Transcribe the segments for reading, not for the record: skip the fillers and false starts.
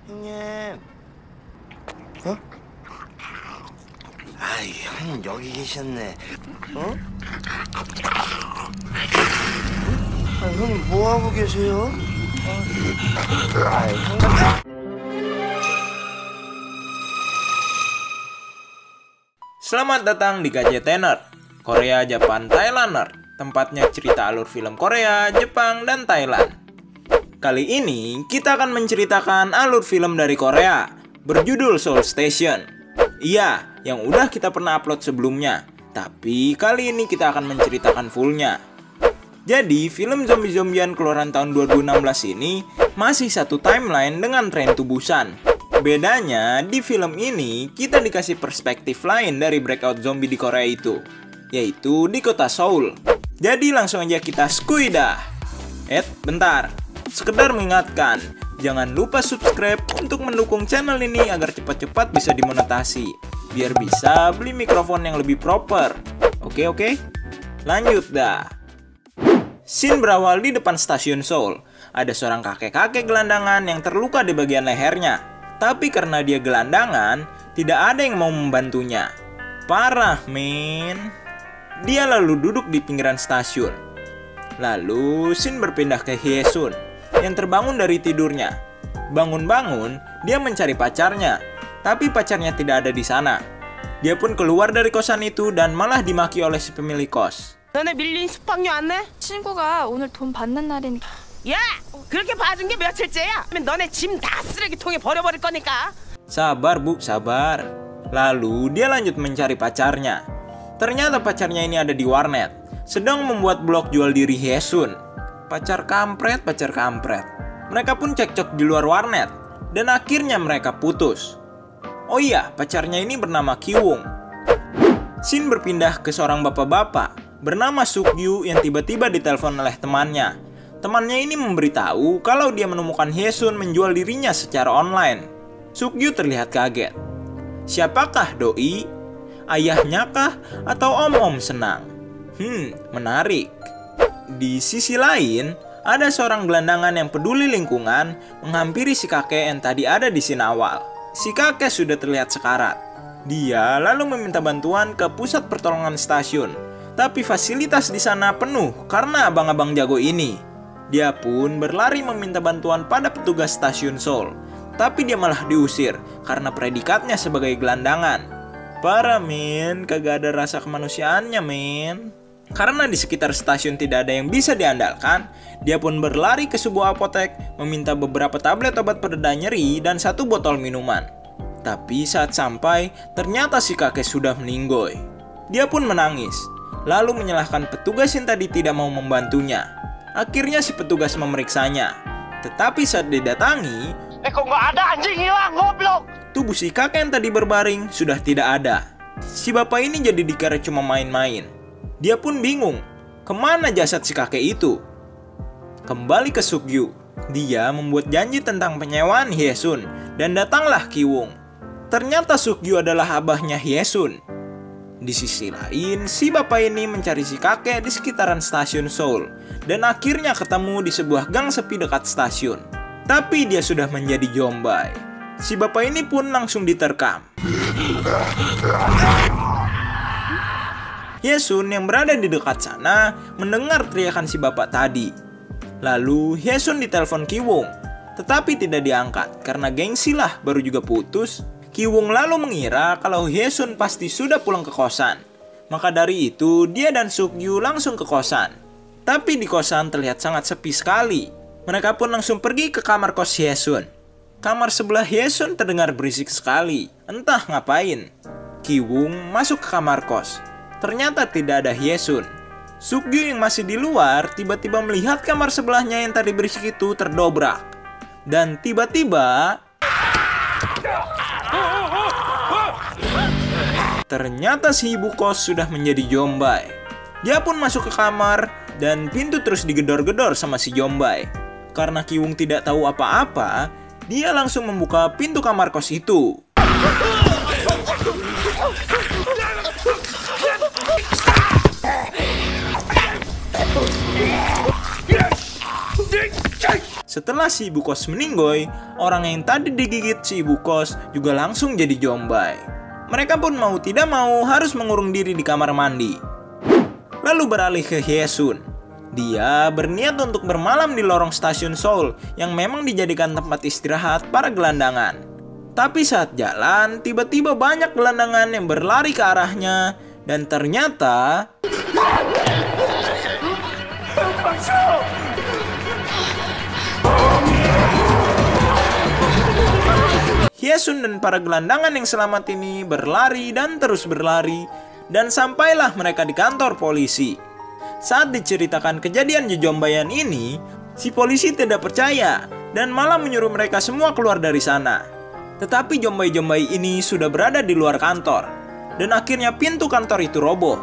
형님. 어? 아이, 형님 여기 계셨네. 어? 아, 형님 뭐 하고 계세요? 아이, 형님. Selamat datang di Gadgetener, Korea, Japan, Thailander. Tempatnya cerita alur film Korea, Jepang, dan Thailand. Kali ini kita akan menceritakan alur film dari Korea berjudul Seoul Station. Iya, yang udah kita pernah upload sebelumnya. Tapi kali ini kita akan menceritakan fullnya. Jadi film zombie-zombian keluaran tahun 2016 ini masih satu timeline dengan Train to Busan. Bedanya, di film ini kita dikasih perspektif lain dari breakout zombie di Korea itu, yaitu di kota Seoul. Jadi langsung aja kita skuy dah. Bentar, sekedar mengingatkan, jangan lupa subscribe untuk mendukung channel ini agar cepat-cepat bisa dimonetasi, biar bisa beli mikrofon yang lebih proper. Oke, lanjut dah. Scene berawal di depan stasiun Seoul. Ada seorang kakek-kakek gelandangan yang terluka di bagian lehernya. Tapi karena dia gelandangan, tidak ada yang mau membantunya. Parah, men. Dia lalu duduk di pinggiran stasiun. Lalu, scene berpindah ke Hye-sun yang terbangun dari tidurnya. Bangun-bangun, dia mencari pacarnya. Tapi pacarnya tidak ada di sana. Dia pun keluar dari kosan itu dan malah dimaki oleh si pemilik kos. 너네 밀린 숙박료 안 내? 친구가 오늘 돈 받는 날이니까. 야! 그렇게 봐준 게 며칠째야? 그러면 너네 짐 다 쓰레기통에 버려버릴 거니까. Sabar, Bu, sabar. Lalu dia lanjut mencari pacarnya. Ternyata pacarnya ini ada di warnet, sedang membuat blog jual diri Hye-sun. Pacar kampret. Mereka pun cekcok di luar warnet, dan akhirnya mereka putus. Oh iya, pacarnya ini bernama Ki-woong. Scene berpindah ke seorang bapak-bapak bernama Suk-gyu yang tiba-tiba ditelepon oleh temannya. Temannya ini memberitahu kalau dia menemukan Hye-sun menjual dirinya secara online. Suk-gyu terlihat kaget. Siapakah doi? Ayahnya kah? Atau om-om senang? Menarik. Di sisi lain, ada seorang gelandangan yang peduli lingkungan menghampiri si kakek yang tadi ada di scene awal. Si kakek sudah terlihat sekarat. Dia lalu meminta bantuan ke pusat pertolongan stasiun. Tapi fasilitas di sana penuh karena abang-abang jago ini. Dia pun berlari meminta bantuan pada petugas stasiun Seoul. Tapi dia malah diusir karena predikatnya sebagai gelandangan. Parah, men. Kagak ada rasa kemanusiaannya, men. Karena di sekitar stasiun tidak ada yang bisa diandalkan, dia pun berlari ke sebuah apotek meminta beberapa tablet obat pereda nyeri dan satu botol minuman. Tapi saat sampai, ternyata si kakek sudah meninggoy. Dia pun menangis, lalu menyalahkan petugas yang tadi tidak mau membantunya. Akhirnya si petugas memeriksanya. Tetapi saat didatangi, kok nggak ada, anjing hilang, goblok. Tubuh si kakek yang tadi berbaring sudah tidak ada. Si bapak ini jadi dikira cuma main-main. Dia pun bingung, kemana jasad si kakek itu? Kembali ke Suk-gyu. Dia membuat janji tentang penyewaan Hye-sun dan datanglah Ki-woong. Ternyata Suk-gyu adalah abahnya Hye-sun. Di sisi lain, si bapak ini mencari si kakek di sekitaran stasiun Seoul dan akhirnya ketemu di sebuah gang sepi dekat stasiun. Tapi dia sudah menjadi jombay. Si bapak ini pun langsung diterkam. Hye-sun yang berada di dekat sana mendengar teriakan si bapak tadi. Lalu Hye-sun ditelepon Ki-woong, tetapi tidak diangkat karena gengsi lah baru juga putus. Ki-woong lalu mengira kalau Hye-sun pasti sudah pulang ke kosan. Maka dari itu dia dan Suk-gyu langsung ke kosan. Tapi di kosan terlihat sangat sepi sekali. Mereka pun langsung pergi ke kamar kos Hye-sun. Kamar sebelah Hye-sun terdengar berisik sekali. Entah ngapain. Ki-woong masuk ke kamar kos. Ternyata tidak ada Hye-sun. Suk-gyu yang masih di luar tiba-tiba melihat kamar sebelahnya yang tadi berisik itu terdobrak. Dan tiba-tiba ternyata si ibu kos sudah menjadi jombay. Dia pun masuk ke kamar dan pintu terus digedor-gedor sama si jombay. Karena Ki-woong tidak tahu apa-apa, dia langsung membuka pintu kamar kos itu. Setelah si ibu kos meninggoy, orang yang tadi digigit si ibu kos juga langsung jadi zombie. Mereka pun mau tidak mau harus mengurung diri di kamar mandi. Lalu beralih ke Hyesun. Dia berniat untuk bermalam di lorong stasiun Seoul yang memang dijadikan tempat istirahat para gelandangan. Tapi saat jalan, tiba-tiba banyak gelandangan yang berlari ke arahnya dan ternyata Hyesun dan para gelandangan yang selamat ini berlari dan terus berlari, dan sampailah mereka di kantor polisi. Saat diceritakan kejadian jejombaian ini, si polisi tidak percaya dan malah menyuruh mereka semua keluar dari sana. Tetapi jombai-jombai ini sudah berada di luar kantor, dan akhirnya pintu kantor itu roboh.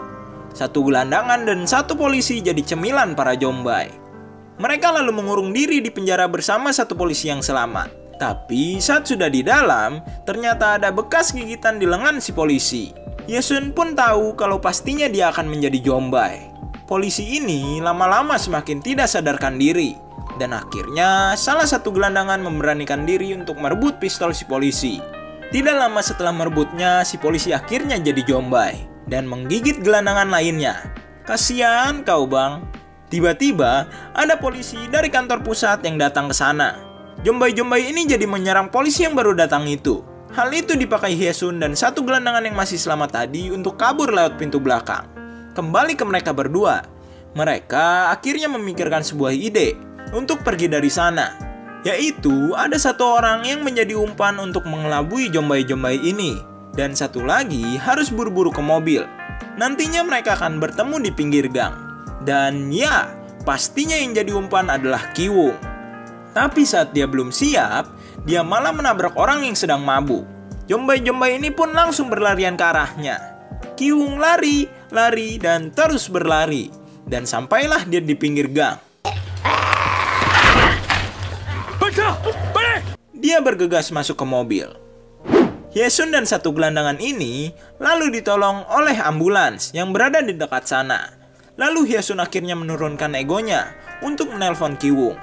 Satu gelandangan dan satu polisi jadi cemilan para jombai. Mereka lalu mengurung diri di penjara bersama satu polisi yang selamat. Tapi saat sudah di dalam, ternyata ada bekas gigitan di lengan si polisi. Hyesun pun tahu kalau pastinya dia akan menjadi jombai. Polisi ini lama-lama semakin tidak sadarkan diri. Dan akhirnya salah satu gelandangan memberanikan diri untuk merebut pistol si polisi. Tidak lama setelah merebutnya, si polisi akhirnya jadi jombai dan menggigit gelandangan lainnya. Kasihan kau bang. Tiba-tiba ada polisi dari kantor pusat yang datang ke sana. Jombai-jombai ini jadi menyerang polisi yang baru datang itu. Hal itu dipakai Hyesun dan satu gelandangan yang masih selamat tadi untuk kabur lewat pintu belakang. Kembali ke mereka berdua. Mereka akhirnya memikirkan sebuah ide untuk pergi dari sana. Yaitu ada satu orang yang menjadi umpan untuk mengelabui jombai-jombai ini. Dan satu lagi harus buru-buru ke mobil. Nantinya mereka akan bertemu di pinggir gang. Dan ya, pastinya yang jadi umpan adalah Ki-woong. Tapi saat dia belum siap, dia malah menabrak orang yang sedang mabuk. Jombai-jombai ini pun langsung berlarian ke arahnya. Ki-woong lari, dan terus berlari. Dan sampailah dia di pinggir gang. Dia bergegas masuk ke mobil. Hyesun dan satu gelandangan ini lalu ditolong oleh ambulans yang berada di dekat sana. Lalu Hyesun akhirnya menurunkan egonya untuk menelpon Ki-woong.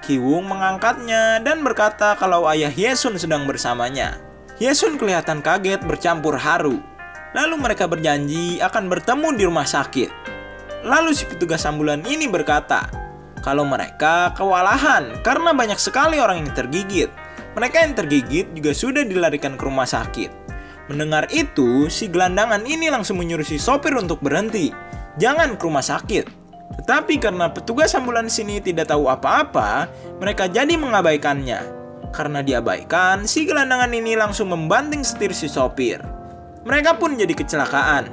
Ki-woong mengangkatnya dan berkata kalau ayah Hyesun sedang bersamanya. Hyesun kelihatan kaget bercampur haru. Lalu mereka berjanji akan bertemu di rumah sakit. Lalu si petugas ambulan ini berkata kalau mereka kewalahan karena banyak sekali orang yang tergigit. Mereka yang tergigit juga sudah dilarikan ke rumah sakit. Mendengar itu, si gelandangan ini langsung menyuruh si sopir untuk berhenti. Jangan ke rumah sakit. Tetapi karena petugas ambulans ini tidak tahu apa-apa, mereka jadi mengabaikannya. Karena diabaikan, si gelandangan ini langsung membanting setir si sopir. Mereka pun jadi kecelakaan.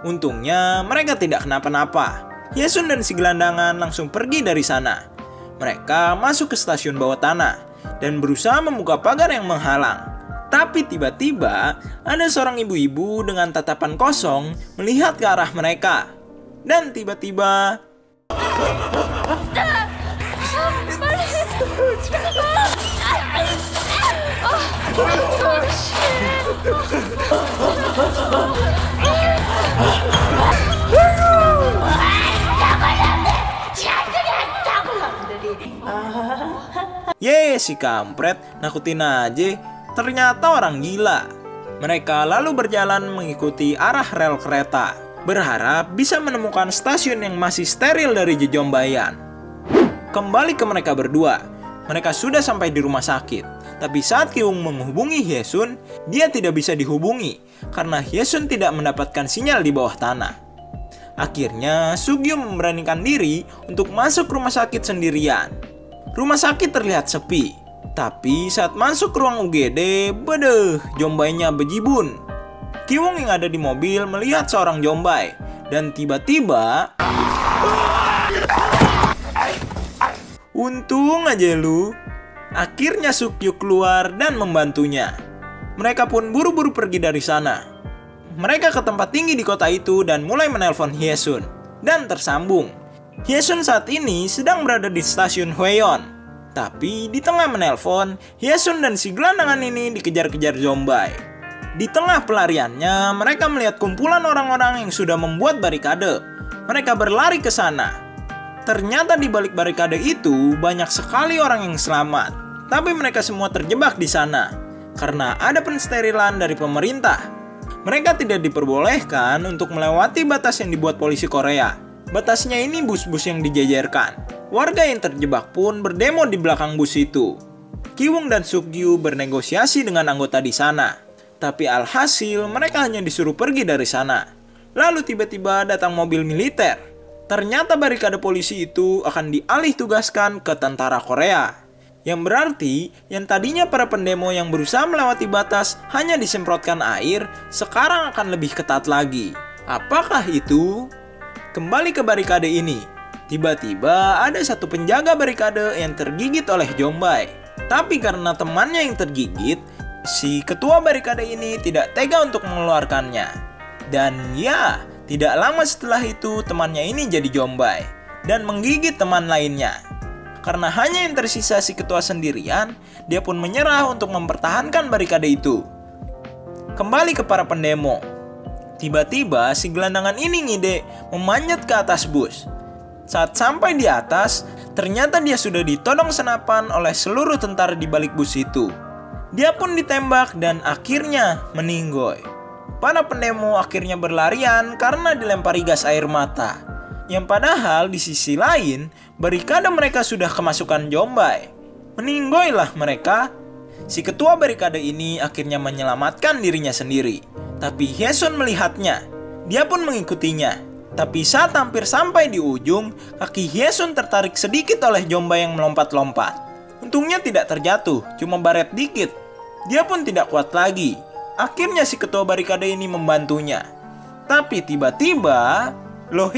Untungnya mereka tidak kenapa-napa. Hyesun dan si gelandangan langsung pergi dari sana. Mereka masuk ke stasiun bawah tanah dan berusaha membuka pagar yang menghalang. Tapi tiba-tiba ada seorang ibu-ibu dengan tatapan kosong melihat ke arah mereka. Dan tiba-tiba si kampret nakutin aja. Ternyata orang gila. Mereka lalu berjalan mengikuti arah rel kereta, berharap bisa menemukan stasiun yang masih steril dari jejombaian. Kembali ke mereka berdua. Mereka sudah sampai di rumah sakit. Tapi saat Ki-woong menghubungi Hyesun, dia tidak bisa dihubungi karena Hyesun tidak mendapatkan sinyal di bawah tanah. Akhirnya Sugyo memberanikan diri untuk masuk rumah sakit sendirian. Rumah sakit terlihat sepi, tapi saat masuk ruang UGD, bedeh, jombainya bejibun. Ki-woong yang ada di mobil melihat seorang jombai, dan tiba-tiba, untung aja lu. Akhirnya Sugyo keluar dan membantunya. Mereka pun buru-buru pergi dari sana. Mereka ke tempat tinggi di kota itu dan mulai menelpon Hyesun. Dan tersambung. Hyesun saat ini sedang berada di stasiun Hwaeon. Tapi di tengah menelpon, Hyesun dan si gelandangan ini dikejar-kejar jombai. Di tengah pelariannya, mereka melihat kumpulan orang-orang yang sudah membuat barikade. Mereka berlari ke sana. Ternyata di balik barikade itu banyak sekali orang yang selamat. Tapi mereka semua terjebak di sana karena ada pensterilan dari pemerintah. Mereka tidak diperbolehkan untuk melewati batas yang dibuat polisi Korea. Batasnya ini bus-bus yang dijejerkan. Warga yang terjebak pun berdemo di belakang bus itu. Ki-woong dan Suk-gyu bernegosiasi dengan anggota di sana. Tapi alhasil mereka hanya disuruh pergi dari sana. Lalu tiba-tiba datang mobil militer. Ternyata barikade polisi itu akan dialih tugaskan ke tentara Korea. Yang berarti yang tadinya para pendemo yang berusaha melewati batas hanya disemprotkan air, sekarang akan lebih ketat lagi. Apakah itu? Kembali ke barikade ini. Tiba-tiba ada satu penjaga barikade yang tergigit oleh Jombai. Tapi karena temannya yang tergigit, si ketua barikade ini tidak tega untuk mengeluarkannya. Dan ya, tidak lama setelah itu temannya ini jadi Jombai dan menggigit teman lainnya. Karena hanya yang tersisa si ketua sendirian, dia pun menyerah untuk mempertahankan barikade itu. Kembali ke para pendemo. Tiba-tiba si gelandangan ini ngide memanjat ke atas bus. Saat sampai di atas, ternyata dia sudah ditodong senapan oleh seluruh tentara di balik bus itu. Dia pun ditembak dan akhirnya meninggoy. Para pendemo akhirnya berlarian karena dilempari gas air mata. Yang padahal di sisi lain, barikade mereka sudah kemasukan Jombai. Meninggoylah mereka. Si ketua barikade ini akhirnya menyelamatkan dirinya sendiri. Tapi Hyesun melihatnya. Dia pun mengikutinya. Tapi saat hampir sampai di ujung, kaki Hyesun tertarik sedikit oleh Jombai yang melompat-lompat. Untungnya tidak terjatuh, cuma baret dikit. Dia pun tidak kuat lagi. Akhirnya si ketua barikade ini membantunya. Tapi tiba-tiba, loh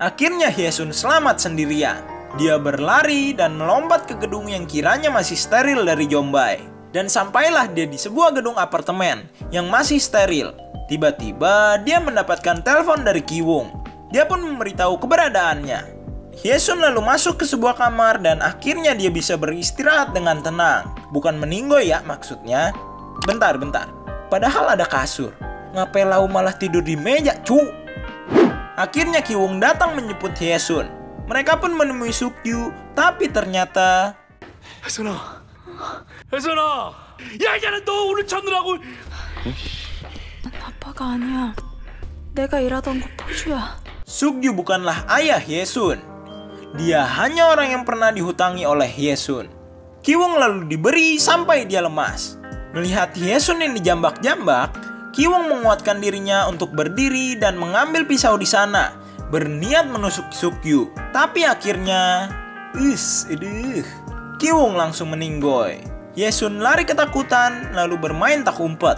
akhirnya Hyesun selamat sendirian. Dia berlari dan melompat ke gedung yang kiranya masih steril dari Jombai. Dan sampailah dia di sebuah gedung apartemen yang masih steril. Tiba-tiba dia mendapatkan telepon dari Ki-woong. Dia pun memberitahu keberadaannya. Hyesun lalu masuk ke sebuah kamar dan akhirnya dia bisa beristirahat dengan tenang. Bukan meninggoy ya maksudnya. Bentar. Padahal ada kasur. Ngapain lau malah tidur di meja, cu? Akhirnya Ki-woong datang menjemput Hyesun. Mereka pun menemui Suk-gyu, tapi ternyata 혜선아, 야, 너 오늘 찾느라고. 아빠가 아니야. 내가 일하던 곳 포주야. Suk-gyu bukanlah ayah Hyesun. Dia hanya orang yang pernah dihutangi oleh Hyesun. Ki-woong lalu diberi sampai dia lemas. Melihat Hyesun yang dijambak-jambak, Ki-woong menguatkan dirinya untuk berdiri dan mengambil pisau di sana, berniat menusuk Suk-gyu. Tapi akhirnya, Ki-woong langsung meninggoy. Hyesun lari ketakutan lalu bermain tak umpet.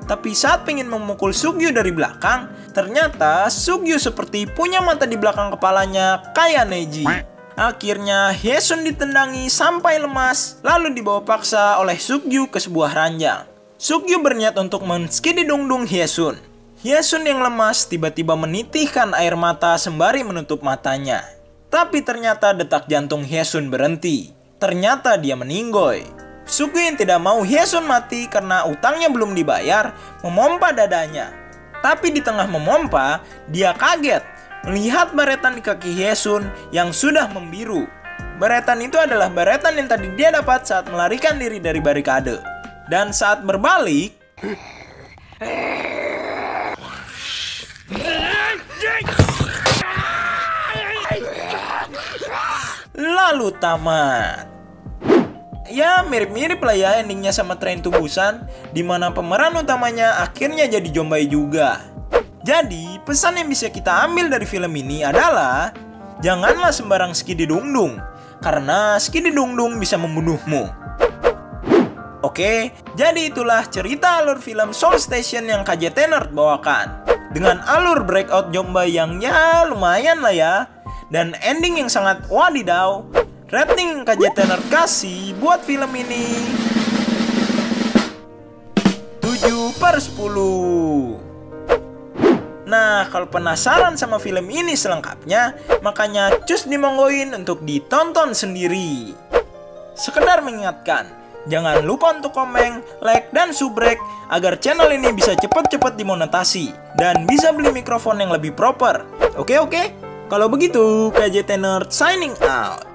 Tapi saat pengen memukul Suk-gyu dari belakang, ternyata Suk-gyu seperti punya mata di belakang kepalanya kayak Neji. Akhirnya Hyesun ditendangi sampai lemas, lalu dibawa paksa oleh Suk-gyu ke sebuah ranjang. Suk-gyu berniat untuk menskididungdung Hyesun. Hyesun yang lemas tiba-tiba menitihkan air mata sembari menutup matanya. Tapi ternyata detak jantung Hyesun berhenti. Ternyata dia meninggoy. Suk-gyu yang tidak mau Hyesun mati karena utangnya belum dibayar, memompa dadanya. Tapi di tengah memompa, dia kaget melihat baretan di kaki Hyesun yang sudah membiru. Baretan itu adalah baretan yang tadi dia dapat saat melarikan diri dari barikade. Dan saat berbalik, lalu tamat. Ya mirip-mirip lah ya endingnya sama Train to Busan, dimana pemeran utamanya akhirnya jadi Jombai juga. Jadi pesan yang bisa kita ambil dari film ini adalah janganlah sembarang skididungdung, karena skididungdung bisa membunuhmu. Oke, jadi itulah cerita alur film Seoul Station yang KJT Nerd bawakan. Dengan alur breakout Jombai yang ya lumayan lah ya, dan ending yang sangat wadidaw. Rating KJT Nerd kasih buat film ini 7/10. Nah, kalau penasaran sama film ini selengkapnya, makanya cus dimonggoin untuk ditonton sendiri. Sekedar mengingatkan, Jangan lupa untuk komen, like, dan subrek agar channel ini bisa cepat-cepat dimonetasi dan bisa beli mikrofon yang lebih proper. Oke? Kalau begitu, KJT Nerd signing out.